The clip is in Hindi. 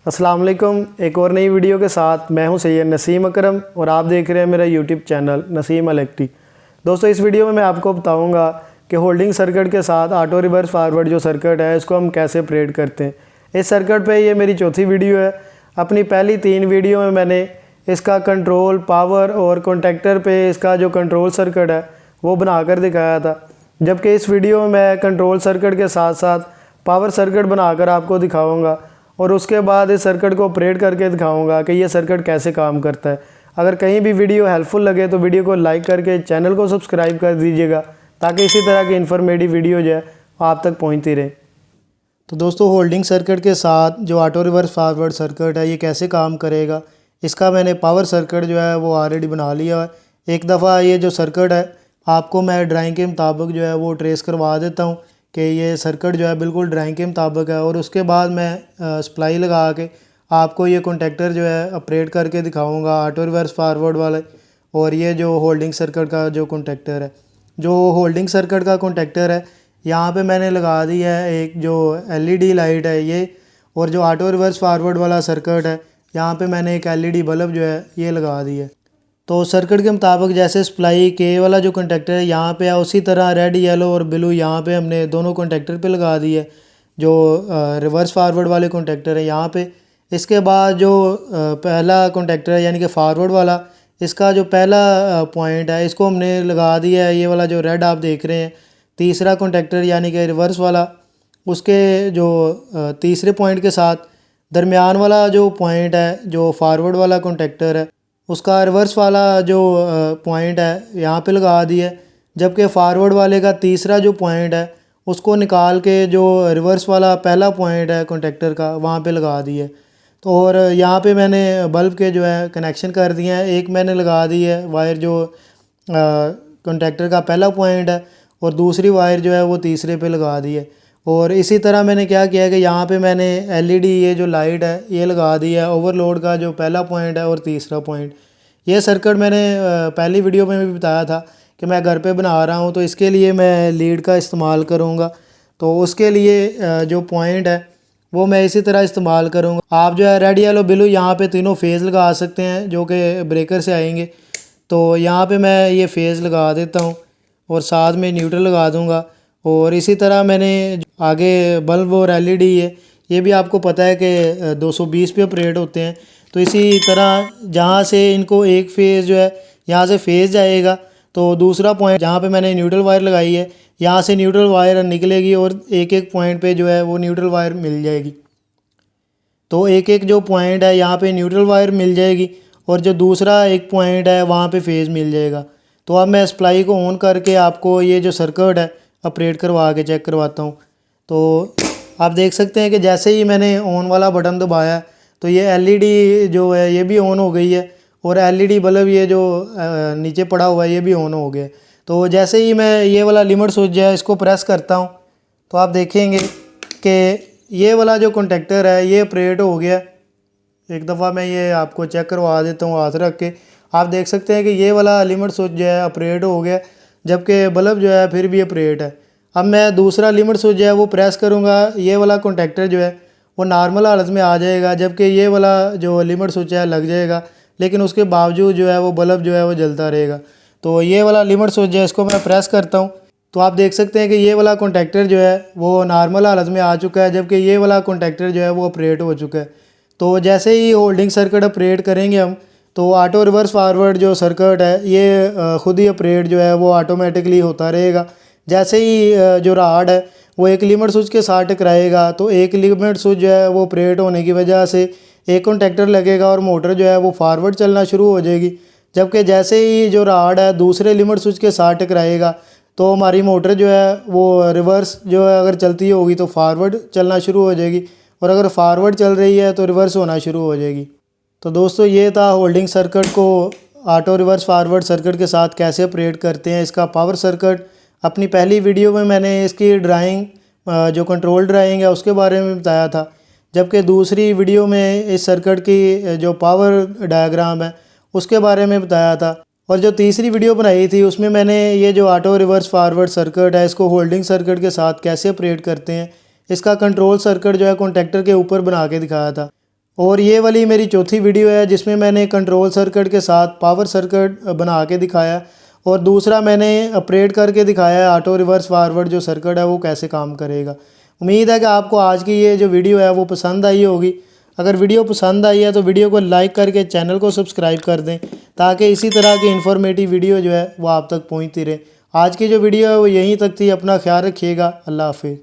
अस्सलाम वालेकुम। एक और नई वीडियो के साथ मैं हूं सैयद नसीम अकरम और आप देख रहे हैं मेरा यूट्यूब चैनल नसीम इलेक्ट्रिक। दोस्तों, इस वीडियो में मैं आपको बताऊंगा कि होल्डिंग सर्किट के साथ ऑटो रिवर्स फारवर्ड जो सर्किट है इसको हम कैसे ऑपरेट करते हैं। इस सर्किट पे ये मेरी चौथी वीडियो है। अपनी पहली 3 वीडियो में मैंने इसका कंट्रोल, पावर और कॉन्टैक्टर पे इसका जो कंट्रोल सर्किट है वो बना कर दिखाया था, जबकि इस वीडियो में मैं कंट्रोल सर्किट के साथ साथ पावर सर्किट बनाकर आपको दिखाऊंगा और उसके बाद इस सर्किट को ऑपरेट करके दिखाऊंगा कि ये सर्किट कैसे काम करता है। अगर कहीं भी वीडियो हेल्पफुल लगे तो वीडियो को लाइक करके चैनल को सब्सक्राइब कर दीजिएगा ताकि इसी तरह की इन्फॉर्मेटिव वीडियो जो है आप तक पहुंचती रहे। तो दोस्तों, होल्डिंग सर्किट के साथ जो ऑटो रिवर्स फॉरवर्ड सर्किट है ये कैसे काम करेगा, इसका मैंने पावर सर्किट जो है वो ऑलरेडी बना लिया है। एक दफ़ा ये जो सर्किट है आपको मैं ड्राइंग के मुताबिक जो है वो ट्रेस करवा देता हूँ कि ये सर्किट जो है बिल्कुल ड्राइंग के मुताबिक है, और उसके बाद मैं सप्लाई लगा के आपको ये कॉन्टैक्टर जो है ऑपरेट करके दिखाऊंगा ऑटो रिवर्स फॉरवर्ड वाले। और ये जो होल्डिंग सर्किट का जो कॉन्टैक्टर है, जो होल्डिंग सर्किट का कॉन्टैक्टर है यहाँ पे मैंने लगा दी है एक जो एलईडी लाइट है ये, और जो ऑटो रिवर्स फॉरवर्ड वाला सर्किट है यहाँ पे मैंने एक एलईडी बल्ब जो है ये लगा दी है। तो सर्किट के मुताबिक जैसे सप्लाई के वाला जो कॉन्टैक्टर है यहाँ पे है, उसी तरह रेड, येलो और ब्लू यहाँ पे हमने दोनों कॉन्टैक्टर पे लगा दी है जो रिवर्स फारवर्ड वाले कॉन्टैक्टर है यहाँ पे। इसके बाद जो पहला कॉन्टैक्टर है यानी कि फारवर्ड वाला, इसका जो पहला पॉइंट है इसको हमने लगा दिया है ये वाला जो रेड आप देख रहे हैं। तीसरा कॉन्टैक्टर यानी कि रिवर्स वाला, उसके जो तीसरे पॉइंट के साथ दरमियान वाला जो पॉइंट है जो फारवर्ड वाला कॉन्टैक्टर है उसका रिवर्स वाला जो पॉइंट है यहाँ पे लगा दिया है, जबकि फारवर्ड वाले का तीसरा जो पॉइंट है उसको निकाल के जो रिवर्स वाला पहला पॉइंट है कॉन्टैक्टर का वहाँ पे लगा दिया है। तो और यहाँ पे मैंने बल्ब के जो है कनेक्शन कर दिए हैं। एक मैंने लगा दी है वायर जो कॉन्टैक्टर का पहला पॉइंट है और दूसरी वायर जो है वो तीसरे पे लगा दी है। और इसी तरह मैंने क्या किया है कि यहाँ पे मैंने एलईडी ये जो लाइट है ये लगा दी है ओवरलोड का जो पहला पॉइंट है और तीसरा पॉइंट। ये सर्किट मैंने पहली वीडियो में भी बताया था कि मैं घर पे बना रहा हूँ, तो इसके लिए मैं लीड का इस्तेमाल करूँगा। तो उसके लिए जो पॉइंट है वो मैं इसी तरह इस्तेमाल करूँगा। आप जो है रेड, येलो, ब्लू यहाँ पे तीनों फेज़ लगा सकते हैं जो कि ब्रेकर से आएंगे। तो यहाँ पे मैं ये फेज़ लगा देता हूँ और साथ में न्यूट्रल लगा दूँगा। और इसी तरह मैंने आगे बल्ब और एलईडी ये भी आपको पता है कि 220 पे ऑपरेट होते हैं। तो इसी तरह जहाँ से इनको एक फेज़ जो है यहाँ से फेज़ जाएगा, तो दूसरा पॉइंट जहाँ पे मैंने न्यूट्रल वायर लगाई है यहाँ से न्यूट्रल वायर निकलेगी और एक एक पॉइंट पे जो है वो न्यूट्रल वायर मिल जाएगी। तो एक एक जो पॉइंट है यहाँ पे न्यूट्रल वायर मिल जाएगी और जो दूसरा एक पॉइंट है वहाँ पे फेज़ मिल जाएगा। तो अब मैं सप्लाई को ऑन करके आपको ये जो सर्किट है ऑपरेट करवा के चेक करवाता हूँ। तो आप देख सकते हैं कि जैसे ही मैंने ऑन वाला बटन दबाया तो ये एलईडी जो है ये भी ऑन हो गई है और एलईडी बल्ब ये जो नीचे पड़ा हुआ है ये भी ऑन हो गया। तो जैसे ही मैं ये वाला लिमिट स्विच है इसको प्रेस करता हूँ तो आप देखेंगे कि ये वाला जो कॉन्टैक्टर है ये ऑपरेट हो गया। एक दफ़ा मैं ये आपको चेक करवा देता हूँ हाथ रख के। आप देख सकते हैं कि ये वाला लिमिट स्विच जो है ऑपरेट हो गया, जबकि बल्ब जो है फिर भी ऑपरेट है। अब मैं दूसरा लिमिट स्विच जो है वो प्रेस करूँगा, ये वाला कॉन्टैक्टर जो है वो नॉर्मल हालत में आ जाएगा, जबकि ये वाला जो लिमिट स्विच है लग जाएगा, लेकिन उसके बावजूद जो है वो बल्ब जो है वो जलता रहेगा। तो ये वाला लिमिट स्विच है इसको मैं प्रेस करता हूँ तो आप देख सकते हैं कि ये वाला कॉन्टैक्टर जो है वो नॉर्मल हालत में आ चुका है, जबकि ये वाला कॉन्टैक्टर जो है वो ऑपरेट हो चुका है। तो जैसे ही होल्डिंग सर्किट ऑपरेट करेंगे हम तो ऑटो रिवर्स फॉरवर्ड जो सर्किट है ये ख़ुद ही ऑपरेट जो है वो ऑटोमेटिकली होता रहेगा। जैसे ही जो राड है वो एक लिमिट स्विच के साथ टकराएगा तो एक लिमिट स्विच जो है वो ऑपरेट होने की वजह से एक कॉन्टैक्टर लगेगा और मोटर जो है वो फारवर्ड चलना शुरू हो जाएगी। जबकि जैसे ही जो राड है दूसरे लिमिट स्विच के साथ टकराएगा तो हमारी मोटर जो है वो रिवर्स जो है अगर चलती होगी तो फारवर्ड चलना शुरू हो जाएगी, और अगर फारवर्ड चल रही है तो रिवर्स होना शुरू हो जाएगी। तो दोस्तों, ये था होल्डिंग सर्किट को ऑटो रिवर्स फॉरवर्ड सर्किट के साथ कैसे ऑपरेट करते हैं। इसका पावर सर्किट अपनी पहली वीडियो में मैंने इसकी ड्राइंग जो कंट्रोल ड्राइंग है उसके बारे में बताया था, जबकि दूसरी वीडियो में इस सर्किट की जो पावर डायग्राम है उसके बारे में बताया था, और जो तीसरी वीडियो बनाई थी उसमें मैंने ये जो ऑटो रिवर्स फॉरवर्ड सर्किट है इसको होल्डिंग सर्किट के साथ कैसे ऑपरेट करते हैं इसका कंट्रोल सर्किट जो है कॉन्टैक्टर के ऊपर बना के दिखाया था। और ये वाली मेरी चौथी वीडियो है जिसमें मैंने कंट्रोल सर्किट के साथ पावर सर्किट बना के दिखाया और दूसरा मैंने ऑपरेट करके दिखाया है ऑटो रिवर्स फॉरवर्ड जो सर्किट है वो कैसे काम करेगा। उम्मीद है कि आपको आज की ये जो वीडियो है वो पसंद आई होगी। अगर वीडियो पसंद आई है तो वीडियो को लाइक करके चैनल को सब्सक्राइब कर दें ताकि इसी तरह की इन्फॉर्मेटिव वीडियो जो है वो आप तक पहुँचती रहे। आज की जो वीडियो है वो यहीं तक थी। अपना ख्याल रखिएगा। अल्लाह हाफिज़।